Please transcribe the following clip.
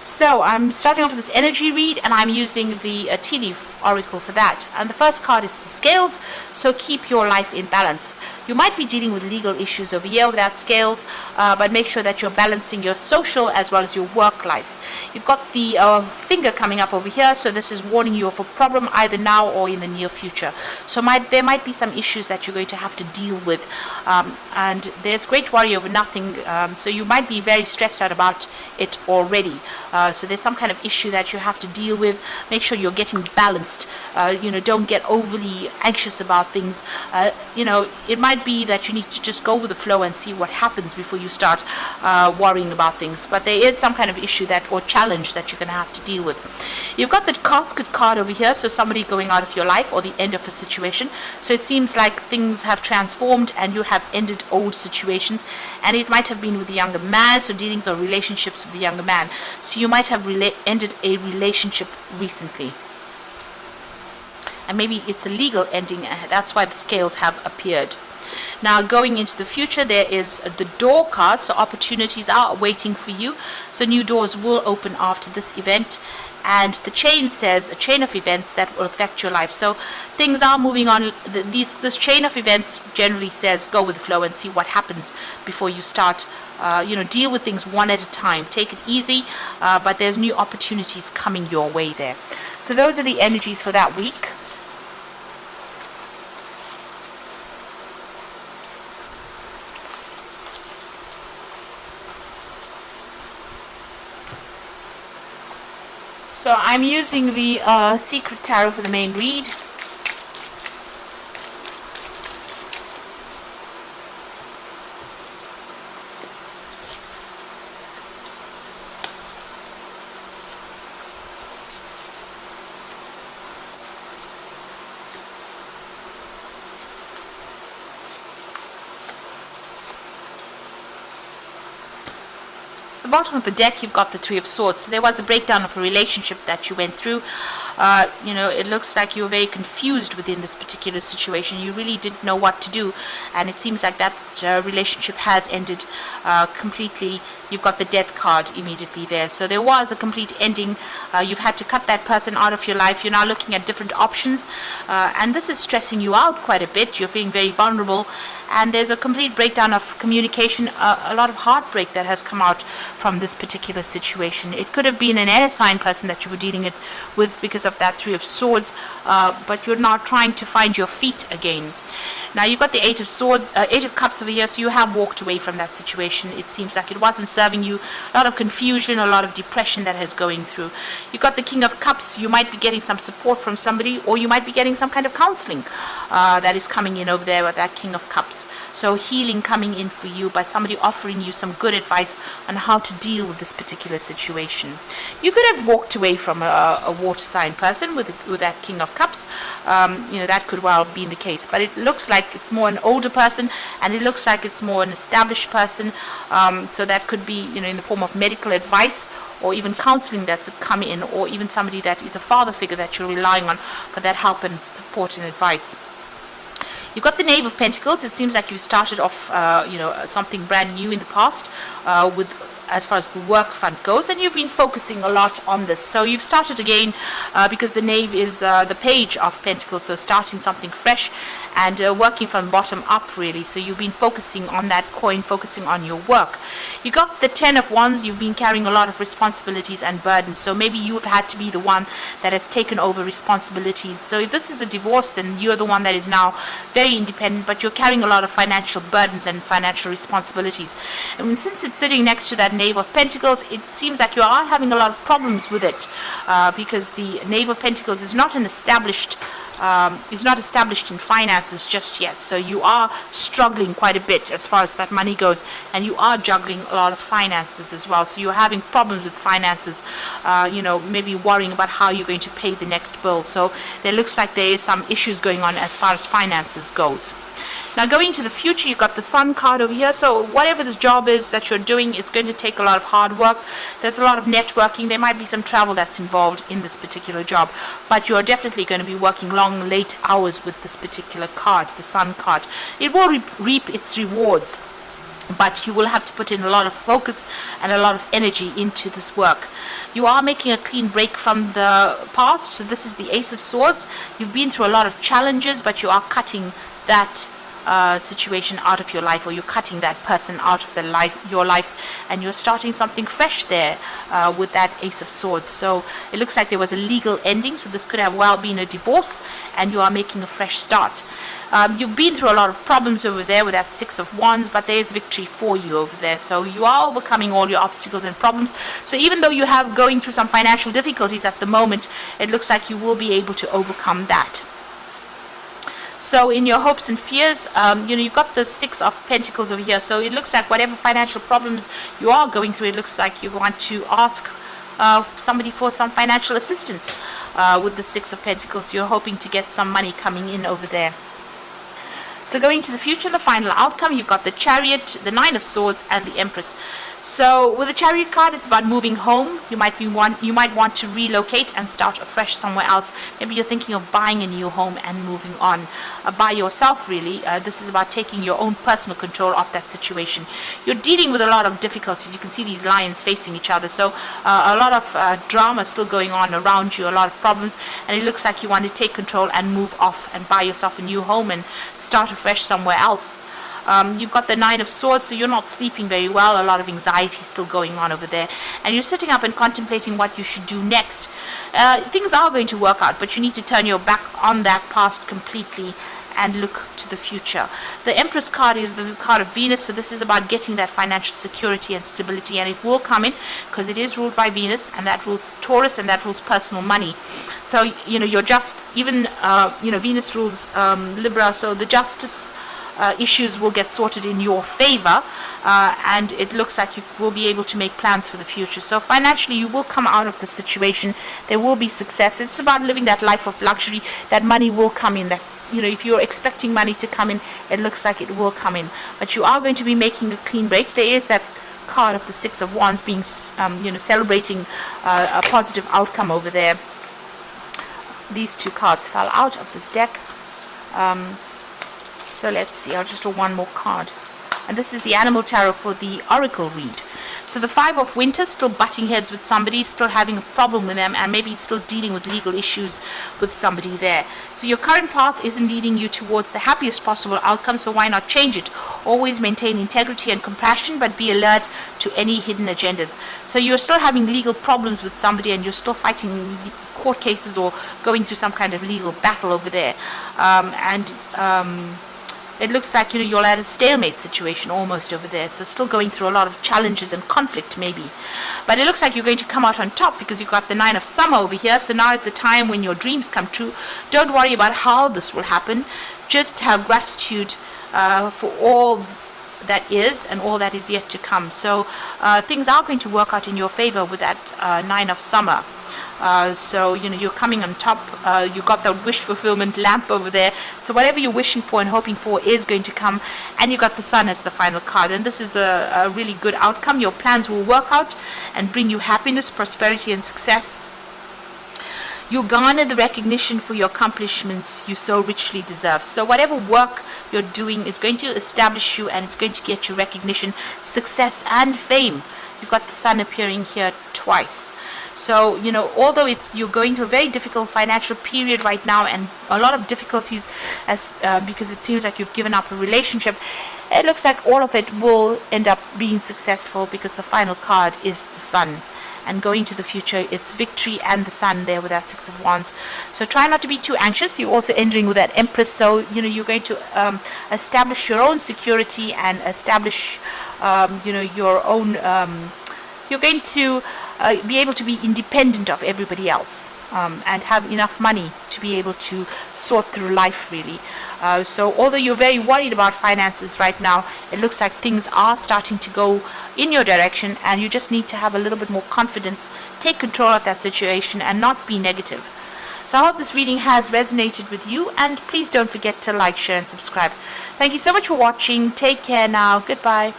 So I'm starting off with this energy read, and I'm using the tea leaf oracle for that. And the first card is the scales, so keep your life in balance. You might be dealing with legal issues over here with that scales, but make sure that you're balancing your social as well as your work life. You've got the finger coming up over here, so this is warning you of a problem either now or in the near future. So there might be some issues that you're going to have to deal with, and there's great worry over nothing, so you might be very stressed out about it already. So there's some kind of issue that you have to deal with. Make sure you're getting balanced. Don't get overly anxious about things. It might be that you need to just go with the flow and see what happens before you start worrying about things. But there is some kind of issue or challenge that you're going to have to deal with. You've got the casket card over here, so somebody going out of your life or the end of a situation. So it seems like things have transformed and you have ended old situations, and it might have been with a younger man, so dealings or relationships with a younger man. So you might have ended a relationship recently, and maybe it's a legal ending. That's why the scales have appeared. Now going into the future, there is the door card, so opportunities are waiting for you, so new doors will open after this event. And the chain says a chain of events that will affect your life, so things are moving on. This chain of events generally says go with the flow and see what happens before you start deal with things one at a time. Take it easy, but there's new opportunities coming your way there. So those are the energies for that week. So I'm using the Secret Tarot for the main read. The bottom of the deck, you've got the Three of Swords. So there was a breakdown of a relationship that you went through. It looks like you were very confused within this particular situation. You really didn't know what to do, and it seems like that relationship has ended completely. You've got the Death card immediately there. So there was a complete ending. You've had to cut that person out of your life. You're now looking at different options, and this is stressing you out quite a bit. You're feeling very vulnerable, and there's a complete breakdown of communication, a lot of heartbreak that has come out from this particular situation. It could have been an air sign person that you were dealing with because of that Three of Swords, but you're now trying to find your feet again. Now you've got the Eight of Cups over here, so you have walked away from that situation. It seems like it wasn't serving you. A lot of confusion, a lot of depression that is going through. You've got the King of Cups. You might be getting some support from somebody, or you might be getting some kind of counseling that is coming in over there with that King of Cups. So healing coming in for you, but somebody offering you some good advice on how to deal with this particular situation. You could have walked away from a water sign person with that King of Cups. That could well be the case, but it looks like it's more an older person, and it looks like it's more an established person, so that could be in the form of medical advice or even counseling that's come in, or even somebody that is a father figure that you're relying on for that help and support and advice. You've got the Knave of Pentacles. It seems like you started off something brand new in the past with as far as the work front goes, and you've been focusing a lot on this. So you've started again because the Knave is the Page of Pentacles, so starting something fresh and working from bottom up really. So you've been focusing on that coin, focusing on your work. You got the Ten of Wands. You've been carrying a lot of responsibilities and burdens, so maybe you've had to be the one that has taken over responsibilities. So if this is a divorce, then you're the one that is now very independent, but you're carrying a lot of financial burdens and financial responsibilities. And since it's sitting next to that Knave of Pentacles, it seems like you are having a lot of problems with it, because the Knave of Pentacles is not established in finances just yet. So you are struggling quite a bit as far as that money goes, and you are juggling a lot of finances as well. So you're having problems with finances, maybe worrying about how you're going to pay the next bill. So there looks like there is some issues going on as far as finances goes. Now going to the future, you've got the Sun card over here. So whatever this job is that you're doing, it's going to take a lot of hard work. There's a lot of networking. There might be some travel that's involved in this particular job, but you're definitely going to be working long, late hours with this particular card, the Sun card. It will reap its rewards. but you will have to put in a lot of focus and a lot of energy into this work. You are making a clean break from the past, so this is the Ace of Swords. You've been through a lot of challenges, but you are cutting that situation out of your life, or you're cutting that person out of your life, and you're starting something fresh there with that Ace of Swords. So it looks like there was a legal ending, so this could have well been a divorce, and you are making a fresh start. You've been through a lot of problems over there with that Six of Wands, but there is victory for you over there. So you are overcoming all your obstacles and problems. So even though you have going through some financial difficulties at the moment, it looks like you will be able to overcome that. So in your hopes and fears, you've got the Six of Pentacles over here. So it looks like whatever financial problems you are going through, it looks like you want to ask somebody for some financial assistance with the Six of Pentacles. You're hoping to get some money coming in over there. So going to the future, the final outcome, you've got the Chariot, the Nine of Swords, and the Empress. So with the Chariot card, it's about moving home. You might want to relocate and start afresh somewhere else. Maybe you're thinking of buying a new home and moving on by yourself, really. This is about taking your own personal control of that situation. You're dealing with a lot of difficulties. You can see these lions facing each other. So a lot of drama still going on around you, a lot of problems. And it looks like you want to take control and move off and buy yourself a new home and start afresh somewhere else. You've got the Nine of Swords, so you're not sleeping very well. A lot of anxiety still going on over there. And you're sitting up and contemplating what you should do next. Things are going to work out, but you need to turn your back on that past completely and look to the future. The Empress card is the card of Venus, so this is about getting that financial security and stability, and it will come in because it is ruled by Venus, and that rules Taurus, and that rules personal money. So, you're just, even, Venus rules Libra, so the justice issues will get sorted in your favor, and it looks like you will be able to make plans for the future. So financially, you will come out of the situation. There will be success. It's about living that life of luxury. That money will come in. That, if you're expecting money to come in, it looks like it will come in. But you are going to be making a clean break. There is that card of the Six of Wands being, celebrating a positive outcome over there. These two cards fell out of this deck. So let's see, I'll just draw one more card. And this is the Animal Tarot for the Oracle read. So the Five of Winter, still butting heads with somebody, still having a problem with them, and maybe still dealing with legal issues with somebody there. So your current path isn't leading you towards the happiest possible outcome, so why not change it? Always maintain integrity and compassion, but be alert to any hidden agendas. So you're still having legal problems with somebody, and you're still fighting court cases or going through some kind of legal battle over there. It looks like you're at a stalemate situation almost over there, so still going through a lot of challenges and conflict maybe. But it looks like you're going to come out on top because you've got the Nine of Summer over here, so now is the time when your dreams come true. Don't worry about how this will happen. Just have gratitude for all that is and all that is yet to come. So things are going to work out in your favor with that Nine of Summer. So you're coming on top. You got the wish fulfillment lamp over there, so whatever you're wishing for and hoping for is going to come. And you got the Sun as the final card, and this is a really good outcome. Your plans will work out and bring you happiness, prosperity, and success. You garner the recognition for your accomplishments you so richly deserve. So whatever work you're doing is going to establish you, and it's going to get you recognition, success, and fame. You've got the Sun appearing here twice. So, although you're going through a very difficult financial period right now, and a lot of difficulties because it seems like you've given up a relationship, it looks like all of it will end up being successful because the final card is the Sun. And going to the future, it's victory and the Sun there with that Six of Wands. So try not to be too anxious. You're also entering with that Empress, so you're going to establish your own security and establish your own. You're going to be able to be independent of everybody else and have enough money to be able to sort through life, really. So although you're very worried about finances right now, it looks like things are starting to go in your direction, and you just need to have a little bit more confidence, take control of that situation, and not be negative. So I hope this reading has resonated with you, and please don't forget to like, share, and subscribe. Thank you so much for watching. Take care now. Goodbye.